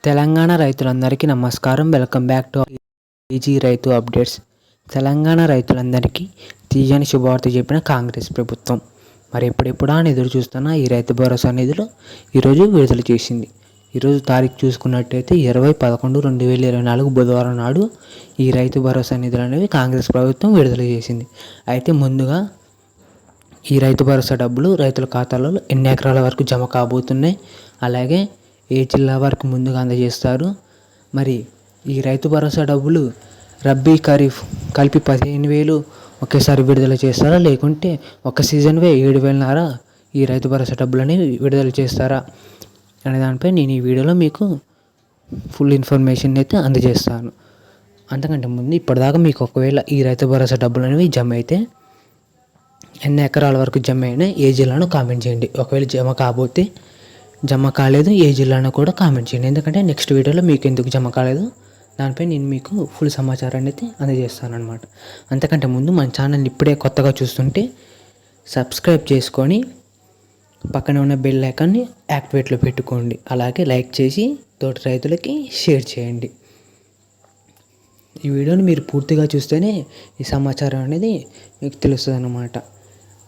తెలంగాణ రైతులందరికీ నమస్కారం. Welcome back to easy రైతు అప్డేట్స్. తెలంగాణ రైతులందరికీ తీయని శుభవార్త చెప్పిన కాంగ్రెస్ ప్రభుత్వం. మరి ఎప్పుడెప్పుడా అని ఎదురు చూస్తున్న ఈ రైతు భరోసా నిధులు ఈరోజు విడుదల చేసింది. ఈరోజు తారీఖు చూసుకున్నట్టయితే 20/11/2024 బుధవారం నాడు ఈ రైతు భరోసా నిధులు అనేవి కాంగ్రెస్ ప్రభుత్వం విడుదల చేసింది. అయితే ముందుగా ఈ రైతు భరోసా డబ్బులు రైతుల ఖాతాలలో ఎన్ని ఎకరాల వరకు జమ కాబోతున్నాయి, అలాగే ఏ జిల్లా వరకు ముందుగా అందజేస్తారు, మరి ఈ రైతు భరోసా డబ్బులు రబ్బీ ఖరీఫ్ కలిపి 15,000 ఒకేసారి విడుదల చేస్తారా, లేకుంటే ఒక సీజన్వే 7,500 ఈ రైతు భరోసా డబ్బులు అనేవి విడుదల చేస్తారా అనే దానిపై నేను ఈ వీడియోలో మీకు ఫుల్ ఇన్ఫర్మేషన్ అయితే అందజేస్తాను. అంతకంటే ముందు ఇప్పటిదాకా మీకు ఒకవేళ ఈ రైతు భరోసా డబ్బులు అనేవి జమ అయితే ఎన్ని ఎకరాల వరకు జమ అయినా ఏ జిల్లాను కామెంట్ చేయండి. ఒకవేళ జమ కాలేదు ఏ జిల్లాను కూడా కామెంట్ చేయండి. ఎందుకంటే నెక్స్ట్ వీడియోలో మీకు ఎందుకు జమ కాలేదు దానిపై నేను మీకు ఫుల్ సమాచారాన్ని అయితే అందజేస్తాను అనమాట. అంతకంటే ముందు మన ఛానల్ని ఇప్పుడే కొత్తగా చూస్తుంటే సబ్స్క్రైబ్ చేసుకొని పక్కనే ఉన్న బెల్ ఐకాన్ని యాక్టివేట్లో పెట్టుకోండి. అలాగే లైక్ చేసి తోటి రైతులకి షేర్ చేయండి. ఈ వీడియోని మీరు పూర్తిగా చూస్తేనే ఈ సమాచారం అనేది మీకు తెలుస్తుంది అన్నమాట.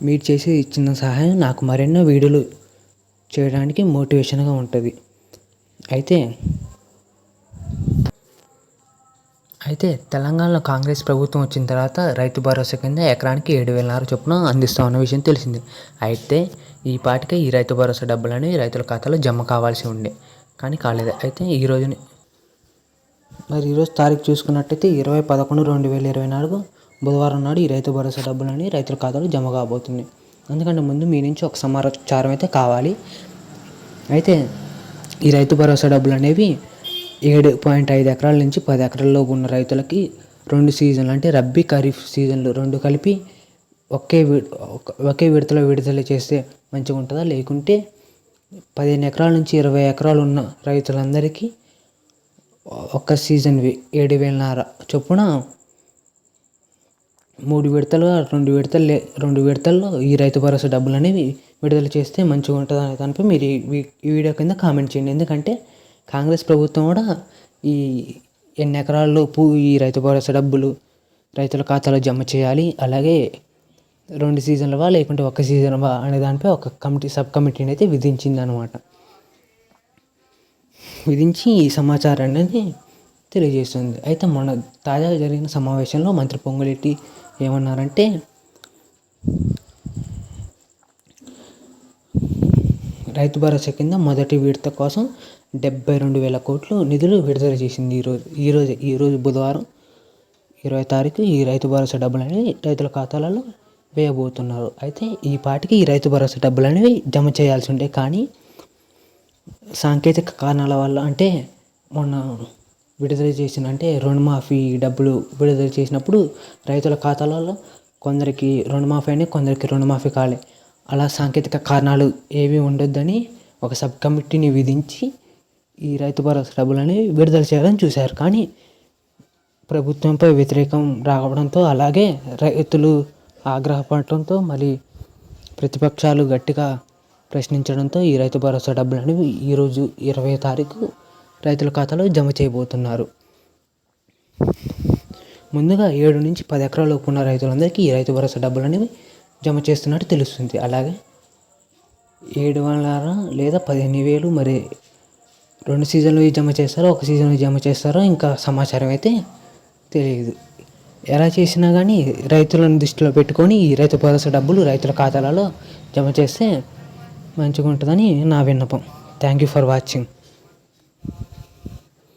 మీరు చేసే చిన్న సహాయం నాకు మరెన్నో వీడియోలు చేయడానికి మోటివేషన్గా ఉంటుంది. అయితే తెలంగాణలో కాంగ్రెస్ ప్రభుత్వం వచ్చిన తర్వాత రైతు భరోసా కింద ఎకరానికి 7,500 చొప్పున అందిస్తామన్న విషయం తెలిసింది. అయితే ఈ పాటికే ఈ రైతు భరోసా డబ్బులు అనేవి రైతుల ఖాతాలో జమ కావాల్సి ఉండే, కానీ కాలేదు. అయితే ఈరోజు తారీఖు చూసుకున్నట్టయితే 20/11/2024 బుధవారం నాడు ఈ రైతు భరోసా డబ్బులు అనేవి రైతుల ఖాతాలో జమ కాబోతున్నాయి. అందుకంటే ముందు మీ నుంచి ఒక సమాచారం అయితే కావాలి. అయితే ఈ రైతు భరోసా డబ్బులు అనేవి 7.5 ఎకరాల నుంచి 10 ఎకరాల్లో ఉన్న రైతులకి 2 సీజన్లు అంటే రబ్బీ ఖరీఫ్ సీజన్లు 2 కలిపి ఒకే విడతలో విడుదల చేస్తే మంచిగా ఉంటుందా, లేకుంటే 15 ఎకరాల నుంచి 20 ఎకరాలు ఉన్న రైతులందరికీ ఒక సీజన్ 7,500 చొప్పున 3 విడతలుగా 2 విడతల్లో ఈ రైతు భరోసా డబ్బులు అనేవి విడుదల చేస్తే మంచిగా ఉంటుంది అనే దానిపై మీరు ఈ వీడియో కింద కామెంట్ చేయండి. ఎందుకంటే కాంగ్రెస్ ప్రభుత్వం కూడా ఈ ఎన్ని ఎకరాల్లోపు ఈ రైతు భరోసా డబ్బులు రైతుల ఖాతాలో జమ చేయాలి, అలాగే 2 సీజన్లవా లేకుంటే ఒక సీజన్వా అనే దానిపై ఒక సబ్ కమిటీని అయితే విధించి ఈ సమాచారాన్ని అనేది తెలియజేస్తుంది. అయితే మొన్న తాజాగా జరిగిన సమావేశంలో మంత్రి పొంగులేటి ఏమన్నారంటే, రైతు భరోసా కింద మొదటి విడత కోసం 72,000 కోట్లు నిధులు విడుదల చేసింది. ఈరోజు బుధవారం 20 తారీఖు ఈ రైతు భరోసా డబ్బులు అనేవి రైతుల ఖాతాలలో వేయబోతున్నారు. అయితే ఈ పాటికి ఈ రైతు భరోసా డబ్బులు అనేవి జమ చేయాల్సి ఉండే, కానీ సాంకేతిక కారణాల వల్ల అంటే మొన్న విడుదల చేసిన అంటే రుణమాఫీ డబ్బులు విడుదల చేసినప్పుడు రైతుల ఖాతాలలో కొందరికి రుణమాఫీ అయినా కొందరికి రుణమాఫీ కాలే. అలా సాంకేతిక కారణాలు ఏవి ఉండొద్దని ఒక సబ్ కమిటీని విధించి ఈ రైతు భరోసా డబ్బులు అనేవి విడుదల చేయాలని చూశారు. కానీ ప్రభుత్వంపై వ్యతిరేకం రావడంతో, అలాగే రైతులు ఆగ్రహపడటంతో, మళ్ళీ ప్రతిపక్షాలు గట్టిగా ప్రశ్నించడంతో ఈ రైతు భరోసా డబ్బులు అనేవి ఈరోజు 20 తారీఖు రైతుల ఖాతాలో జమ చేయబోతున్నారు. ముందుగా 7 నుంచి 10 ఎకరాల లోపు ఉన్న రైతులందరికీ ఈ రైతు భరోసా డబ్బులు అనేవి జమ చేస్తున్నట్టు తెలుస్తుంది. అలాగే 7,500 లేదా 15,000 మరి 2 సీజన్లు జమ చేస్తారో ఒక సీజన్లో జమ చేస్తారో ఇంకా సమాచారం అయితే తెలియదు. ఎలా చేసినా కానీ రైతులను దృష్టిలో పెట్టుకొని ఈ రైతు భరోసా డబ్బులు రైతుల ఖాతాలలో జమ చేస్తే మంచిగా ఉంటుందని నా విన్నపం. Thank you for watching.